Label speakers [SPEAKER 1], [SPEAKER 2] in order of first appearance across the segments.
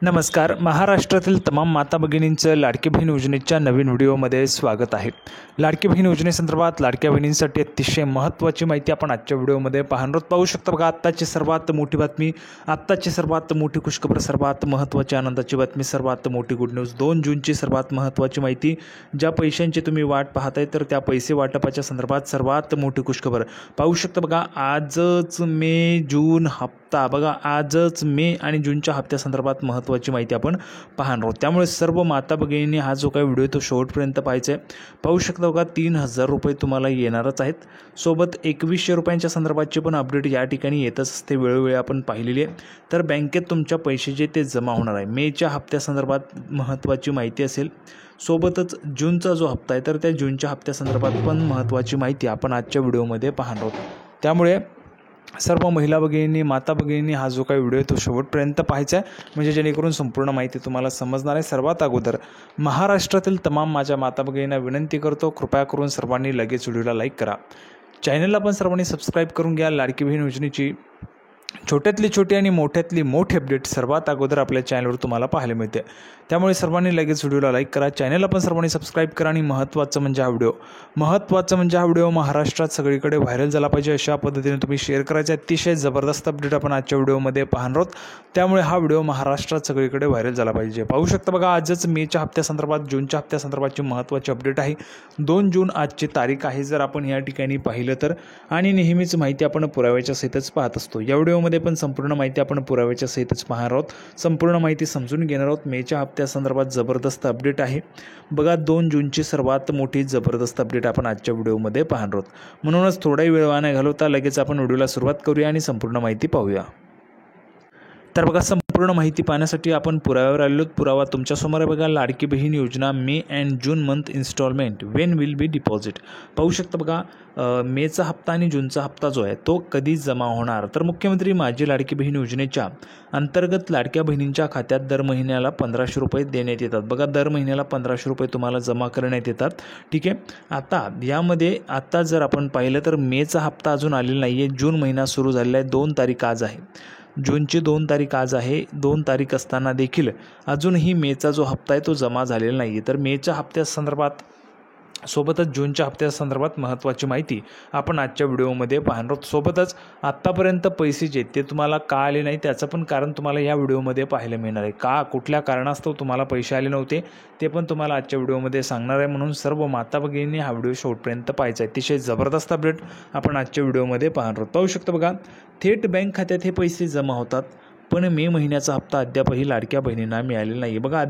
[SPEAKER 1] नमस्कार. महाराष्ट्रातील तमाम माता भगिनींचं लाडकी बहीण योजनेच्या नवीन व्हिडिओमध्ये स्वागत आहे. लाडकी बहीण योजनेसंदर्भात लाडक्या बहिणींसाठी अतिशय महत्त्वाची माहिती आपण आजच्या व्हिडिओमध्ये पाहणार आहोत. पाहू शकता बघा, आत्ताची सर्वात मोठी बातमी, आत्ताची सर्वात मोठी खुशखबर, सर्वात महत्त्वाची आनंदाची बातमी, सर्वात मोठी गुड न्यूज. 2 जूनची सर्वात महत्त्वाची माहिती. ज्या पैशांची तुम्ही वाट पाहताय तर त्या पैसे वाटपाच्या संदर्भात सर्वात मोठी खुशखबर. पाहू शकता बघा, आजच मे जून हप्ता, बघा आजच मे आणि जूनच्या हप्त्यासंदर्भात महत्त्वाची माहिती आपण पाहणार आहोत. त्यामुळे सर्व माता भगिनींनी हा जो काही व्हिडिओ तो शेवटपर्यंत पाहायचा आहे. पाहू शकता बघा, 3000 रुपये तुम्हाला येणारच आहेत. सोबत 2100 रुपयांच्या संदर्भातची पण अपडेट या ठिकाणी येतच असते, वेळोवेळी आपण पाहिलेली आहे. तर बँकेत तुमच्या पैसे जे ते जमा होणार आहे. मेच्या हप्त्यासंदर्भात महत्त्वाची माहिती असेल. सोबतच जूनचा जो हप्ता आहे तर त्या जूनच्या हप्त्यासंदर्भात पण महत्त्वाची माहिती आपण आजच्या व्हिडिओमध्ये पाहणार आहोत. त्यामुळे सर्व महिला भगिनींनी, माता भगिनींनी हा जो काही व्हिडिओ तो शेवटपर्यंत पाहायचा आहे, म्हणजे जेणेकरून संपूर्ण माहिती तुम्हाला समजणार आहे. सर्वात अगोदर महाराष्ट्रातील तमाम माझ्या माता भगिनींना विनंती करतो, कृपया करून सर्वांनी लगेच व्हिडिओला लाईक करा. चॅनलला पण सर्वांनी सबस्क्राईब करून घ्या. लाडकी बहीण योजनेची छोट्यातली छोटी आणि मोठ्यातली मोठी अपडेट सर्वात अगोदर आपल्या चॅनलवर तुम्हाला पाहायला मिळते. त्यामुळे सर्वांनी लगेच व्हिडिओला लाईक करा, चॅनलला पण सर्वांनी सबस्क्राईब करा. आणि महत्त्वाचं म्हणजे हा व्हिडिओ महाराष्ट्रात सगळीकडे व्हायरल झाला पाहिजे, अशा पद्धतीने तुम्ही शेअर करायचे. अतिशय जबरदस्त अपडेट आपण आजच्या व्हिडिओमध्ये पाहणार आहोत. त्यामुळे हा व्हिडिओ महाराष्ट्रात सगळीकडे व्हायरल झाला पाहिजे. पाहू शकता बघा, आजच मेच्या हप्त्यासंदर्भात, जूनच्या हप्त्यासंदर्भातची महत्त्वाची अपडेट आहे. 2 जून आजची तारीख आहे, जर आपण या ठिकाणी पाहिलं तर. आणि नेहमीच माहिती आपण पुराव्याच्या सहितच पाहत असतो. या व्हिडिओमध्ये पण संपूर्ण माहिती आपण पुराव्याच्या सहितच पाहणार आहोत. संपूर्ण माहिती समजून घेणार आहोत. मेच्या हप्त्यासंदर्भात जबरदस्त अपडेट आहे बघा. 2 जूनची सर्वात मोठी जबरदस्त अपडेट आपण आजच्या व्हिडिओमध्ये पाहणार आहोत. म्हणूनच थोडाही वेळ वाया न घालवता लगेच आपण व्हिडिओला सुरुवात करूया आणि संपूर्ण माहिती पाहूया. तर बघा, संपूर्ण माहिती पाहण्यासाठी आपण पुराव्यावर आलेलो. पुरावा तुमच्यासमोर आहे बघा. Ladki Bahin Yojana May and June month instalment when will be deposit. पाहू शकता बघा, मेचा हप्ता आणि जूनचा हप्ता जो आहे तो कधी जमा होणार. तर मुख्यमंत्री माझी लाडकी बहीण योजनेच्या अंतर्गत लाडक्या बहिणींच्या खात्यात दर महिन्याला 1500 रुपये देण्यात येतात बघा. दर महिन्याला 1500 रुपये तुम्हाला जमा करण्यात येतात. ठीक आहे. आता यामध्ये जर आपण पाहिलं तर मेचा हप्ता अजून आलेला नाही आहे. जून महिना सुरू झालेला आहे. 2 तारीख आज आहे. जूनची 2 तारीख आज आहे. 2 तारीख असताना देखील अजूनही मेचा जो हप्ता आहे तो जमा झालेला नाही आहे. तर मेच्या हप्त्यासंदर्भात सोबतच जूनच्या हप्त्यासंदर्भात महत्त्वाची माहिती आपण आजच्या व्हिडिओमध्ये पाहणार आहोत. सोबतच आत्तापर्यंत पैसे जे ते तुम्हाला का आले नाही त्याचं पण कारण तुम्हाला या व्हिडिओमध्ये पाहायला मिळणार आहे. कुठल्या कारणास्तव तुम्हाला पैसे आले नव्हते ते पण तुम्हाला आजच्या व्हिडिओमध्ये सांगणार आहे. म्हणून सर्व माता भगिनींनी हा व्हिडिओ शेवटपर्यंत पाहायचा आहे. अतिशय जबरदस्त अपडेट आपण आजच्या व्हिडिओमध्ये पाहणार आहोत. पाहू शकता बघा, थेट बँक खात्यात हे पैसे जमा होतात. पण मे महिन्याचा हप्ता अद्यापही लाडक्या बहिणींना मिळालेला नाही आहे बघा.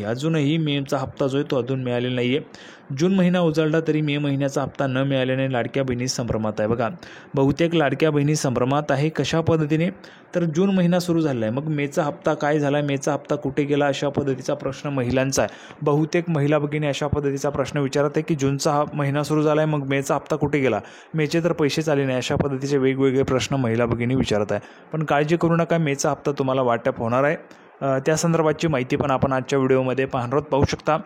[SPEAKER 1] अजूनही मेचा हप्ता जो आहे तो अजून मिळालेला नाही आहे. जून महिना उजाडला तरी मे महिन्याचा हप्ता न मिळाल्याने लाडक्या बहिणी संभ्रमात आहे बघा. बहुतेक लाडक्या बहिणी संभ्रमात आहे. कशा पद्धतीने, तर जून महिना सुरू झाला आहे, मग मेचा हप्ता काय झाला, मेचा हप्ता कुठे गेला, अशा पद्धतीचा प्रश्न महिलांचा आहे. बहुतेक महिला भगिनी अशा पद्धतीचा प्रश्न विचारत आहे की जूनचा महिना सुरू झाला आहे, मग मेचा हप्ता कुठे गेला, मेचे तर पैसेच आले नाही. अशा पद्धतीचे वेगवेगळे प्रश्न महिला भगिनी विचारत आहे. पण काळजी करू नका, मेचा हप्ता तुम्हाला वाटप होणार आहे. त्या संदर्भातची माहिती पण आपण आजच्या व्हिडिओमध्ये पाहणार आहोत. पाहू शकता,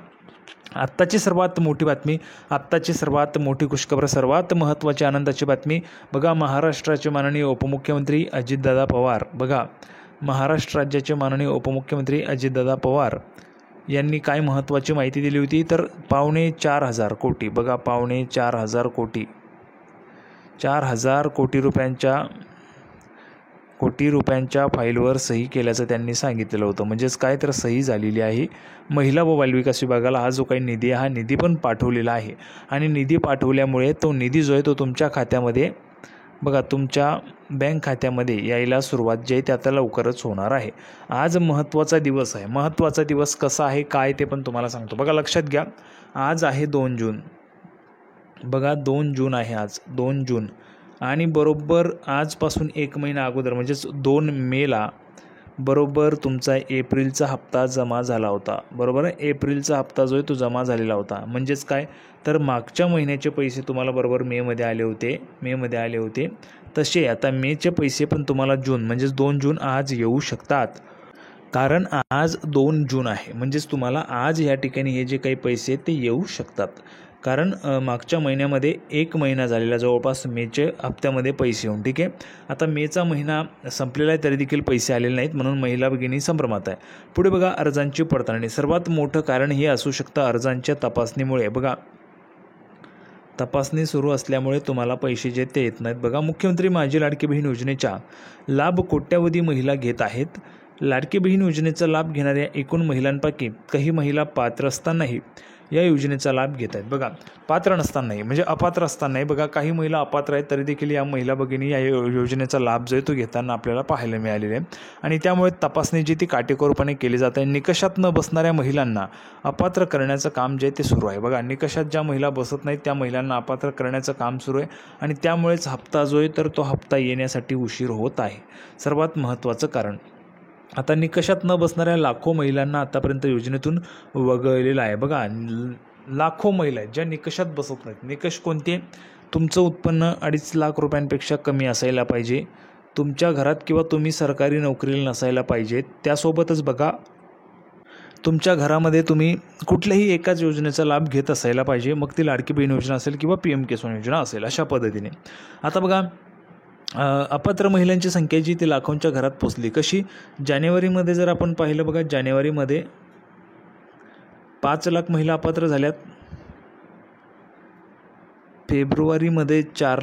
[SPEAKER 1] आत्ताची सर्वात मोठी बातमी, आत्ताची सर्वात मोठी खुशखबर, सर्वात महत्त्वाची आनंदाची बातमी बघा. महाराष्ट्राचे माननीय उपमुख्यमंत्री अजितदादा पवार बघा, महाराष्ट्र राज्याचे माननीय उपमुख्यमंत्री अजितदादा पवार यांनी काय महत्त्वाची माहिती दिली होती, तर 4,500 कोटी बघा, 4,500 कोटी, 4,000 कोटी रुपयांच्या फाईलवर सही केल्याचं त्यांनी सांगितलेलं होतं. म्हणजेच काय, तर सही झालेली आहे. महिला व बालविकास विभागाला हा जो काही निधी आहे, हा निधी पण पाठवलेला आहे. आणि निधी पाठवल्यामुळे तो निधी जो आहे तो तुमच्या खात्यामध्ये बघा, तुमच्या बँक खात्यामध्ये यायला सुरुवात जी आहे ते आता लवकरच होणार आहे. आज महत्त्वाचा दिवस आहे. महत्त्वाचा दिवस कसा आहे काय ते पण तुम्हाला सांगतो बघा. लक्षात घ्या, आज आहे 2 जून बघा. 2 जून आहे आज, 2 जून. आणि बरोबर आजपासून 1 महिना अगोदर म्हणजेच 2 मेला बरोबर तुमचा एप्रिलचा हप्ता जमा झाला होता बरोबर. एप्रिलचा हप्ता जो आहे तो जमा झालेला होता. म्हणजेच काय, तर मागच्या महिन्याचे पैसे तुम्हाला बरोबर मेमध्ये आले होते. तसे आता मेचे पैसे पण तुम्हाला जून म्हणजेच 2 जून आज येऊ शकतात. कारण आज 2 जून आहे. म्हणजेच तुम्हाला आज या ठिकाणी हे जे काही पैसे ते येऊ शकतात. कारण मागच्या महिन्यामध्ये 1 महिना झालेला जवळपास मेच्या हप्त्यामध्ये पैसे येऊन. ठीक आहे, आता मेचा महिना संपलेला आहे तरी देखील पैसे आलेले नाहीत, म्हणून महिला भगिनी संभ्रमात आहे. पुढे बघा, अर्जांची पडताळणी. सर्वात मोठं कारण हे असू शकतं अर्जांच्या तपासणीमुळे. बघा, तपासणी सुरू असल्यामुळे तुम्हाला पैसे जे ते येत नाहीत. बघा, मुख्यमंत्री माझी लाडकी बहीण योजनेचा लाभ कोट्यावधी महिला घेत आहेत. लाडकी बहीण योजनेचा लाभ घेणाऱ्या एकूण महिलांपैकी काही महिला पात्र असतानाही या योजनेचा लाभ घेत आहेत. बघा, पात्र नसतानाही म्हणजे अपात्र असतानाही बघा, काही महिला अपात्र आहेत तरी देखील या महिला भगिनी या योजनेचा लाभ जो आहे तो घेताना आपल्याला पाहायला मिळालेला आहे. आणि त्यामुळे तपासणी जी ती काटेकोरपणे केली जात आहे. निकषात न बसणाऱ्या महिलांना अपात्र करण्याचं काम जे ते सुरू आहे. बघा, निकषात ज्या महिला बसत नाहीत त्या महिलांना अपात्र करण्याचं काम सुरू आहे आणि त्यामुळेच हप्ता जो आहे तर तो हप्ता येण्यासाठी उशीर होत आहे. सर्वात महत्त्वाचं कारण, आता निकषात न बसणाऱ्या लाखो महिलांना आतापर्यंत योजनेतून वगळलेलं आहे. बघा, लाखो महिला आहेत ज्या निकषात बसत नाहीत. निकष कोणते? तुमचं उत्पन्न 2.5 लाख रुपयांपेक्षा कमी असायला पाहिजे, तुमच्या घरात किंवा तुम्ही सरकारी नोकरीला नसायला पाहिजे, त्यासोबतच बघा तुमच्या घरामध्ये तुम्ही कुठल्याही एकाच योजनेचा लाभ घेत असायला पाहिजे, मग ती लाडकी बहीण योजना असेल किंवा PM किसान योजना असेल, अशा पद्धतीने. आता बघा, अपात्र महिलांची संख्या जी ती लाखोंच्या घरात पोचली. कशी? जानेवारीमध्ये जर आपण पाहिलं, बघा, जानेवारीमध्ये 5 लाख महिला अपात्र झाल्यात, फेब्रुवारीमध्ये 4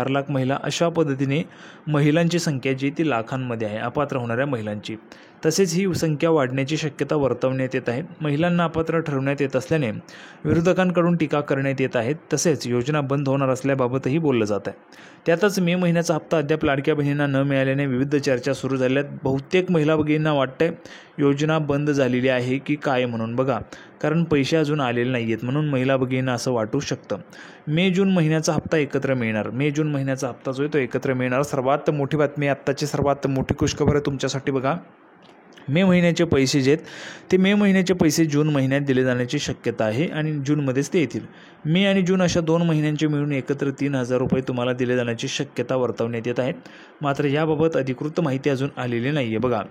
[SPEAKER 1] लाख महिला, अशा पद्धतीने महिलांची संख्या जी ती लाखांमध्ये आहे अपात्र होणाऱ्या महिलांची. तसेच ही संख्या वाढण्याची शक्यता वर्तवण्यात येत आहे. महिलांना अपात्र ठरवण्यात येत असल्याने विरोधकांकडून टीका करण्यात येत आहेत. तसेच योजना बंद होणार असल्याबाबतही बोललं जात आहे. त्यातच मे महिन्याचा हप्ता अद्याप लाडक्या बहिणींना न मिळाल्याने विविध चर्चा सुरू झाल्यात. बहुतेक महिला भगिनींना वाटतंय योजना बंद झालेली आहे की काय म्हणून. बघा, कारण पैसे अजून आलेले नाही आहेत म्हणून महिला भगिनींना असं वाटू शकतं. मे जून महिन्याचा हप्ता एकत्र मिळणार. मे जून महिन्याचा हप्ता जो आहे तो एकत्र मिळणार. सर्वात मोठी बातमी, आत्ताची सर्वात मोठी खुशखबर आहे तुमच्यासाठी. बघा, मे महिन्याचे पैसे जे आहेत ते मे महिन्याचे पैसे जून महिन्यात दिले जाण्याची शक्यता आहे आणि जूनमध्येच ते येतील. मे आणि जून अशा 2 महिन्यांचे मिळून एकत्र 3,000 रुपये तुम्हाला दिले जाण्याची शक्यता वर्तवण्यात येत आहेत. मात्र याबाबत अधिकृत माहिती अजून आलेली नाही आहे. बघा,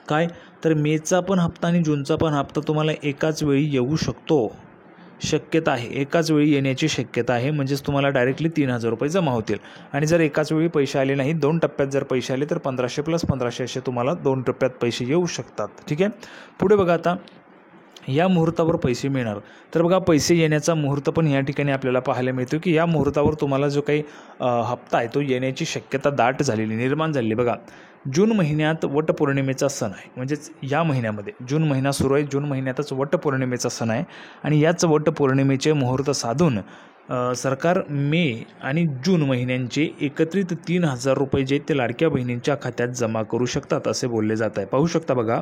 [SPEAKER 1] काय तर मेचा पण हप्ता आणि जूनचा पण हप्ता तुम्हाला एकाच वेळी येऊ शकतो, शक्यता आहे, एकाच वेळी येण्याची शक्यता आहे. म्हणजेच तुम्हाला डायरेक्टली 3,000 रुपये जमा होतील. आणि जर एकाच वेळी पैसे आले नाही, 2 टप्प्यात जर पैसे आले तर 1500 + 1500 असे तुम्हाला 2 टप्प्यात पैसे येऊ शकतात. ठीक आहे, पुढे बघा, आता या मुहूर्तावर पैसे मिळणार. तर बघा, पैसे येण्याचा मुहूर्त पण या ठिकाणी आपल्याला पाहायला मिळतो की या मुहूर्तावर तुम्हाला जो काही हप्ता आहे तो येण्याची शक्यता दाट झालेली, निर्माण झालेली. बघा, जून महिन्यात वटपौर्णिमेचा सण आहे. म्हणजेच या महिन्यामध्ये जून महिना सुरू आहे, जून महिन्यातच वटपौर्णिमेचा सण आहे आणि याच वटपौर्णिमेचे मुहूर्त साधून सरकार मे आणि जून महिन्यांचे एकत्रित 3,000 रुपये जे ते लाडक्या बहिणींच्या खात्यात जमा करू शकतात असे बोलले जात आहे. पाहू शकता, बघा,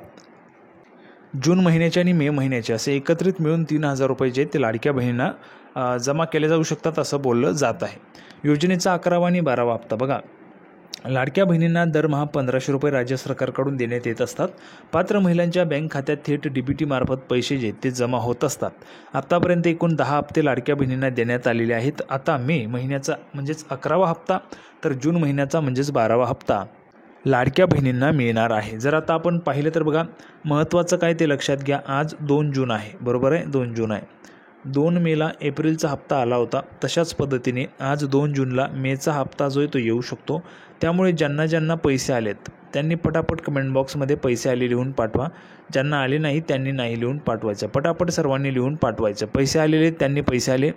[SPEAKER 1] जून महिन्याचे आणि मे महिन्याचे असे एकत्रित मिळून 3,000 रुपये जे ते लाडक्या बहिणींना जमा केले जाऊ शकतात असं बोललं जात आहे. योजनेचा 11वा आणि 12वा हप्ता. बघा, लाडक्या बहिणींना दरमहा 1,500 रुपये राज्य सरकारकडून देण्यात येत असतात. पात्र महिलांच्या बँक खात्यात थेट DBT मार्फत पैसे जे ते जमा होत असतात. आतापर्यंत एकूण 10 हप्ते लाडक्या बहिणींना देण्यात आलेले आहेत. आता मे महिन्याचा म्हणजेच 11वा हप्ता तर जून महिन्याचा म्हणजेच 12वा हप्ता लाडक्या बहिणींना मिळणार आहे. जर आता आपण पाहिलं तर बघा, महत्त्वाचं काय ते लक्षात घ्या. आज 2 जून आहे, बरोबर आहे, 2 जून आहे. 2 मेला एप्रिलचा हप्ता आला होता, तशाच पद्धतीने आज 2 जूनला मेचा हप्ता जो आहे तो येऊ शकतो. त्यामुळे ज्यांना पैसे आलेत त्यांनी पटापट कमेंट बॉक्समध्ये पैसे आले लिहून पाठवा. ज्यांना आले नाही त्यांनी नाही लिहून पाठवायचं. पटापट सर्वांनी लिहून पाठवायचं. पैसे आलेले त्यांनी पैसे आले,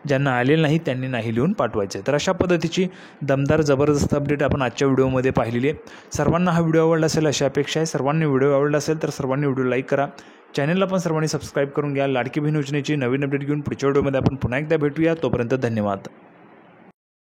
[SPEAKER 1] ज्यांना आले नाही त्यांनी नाही लिहून पाठवायचे. तर अशा पद्धतीची दमदार जबरदस्त अपडेट आपण आजच्या व्हिडिओमध्ये पाहिलेली आहे. सर्वांना हा व्हिडिओ आवडला असेल अशी अपेक्षा आहे. सर्वांनी व्हिडिओ आवडला असेल तर सर्वांनी व्हिडिओ लाईक करा. चॅनलला पण सर्वांनी सबस्क्राईब करून घ्या. लाडकी बहीण योजनेची नवीन अपडेट घेऊन पुढच्या व्हिडिओमध्ये आपण पुन्हा एकदा भेटूया. तोपर्यंत धन्यवाद.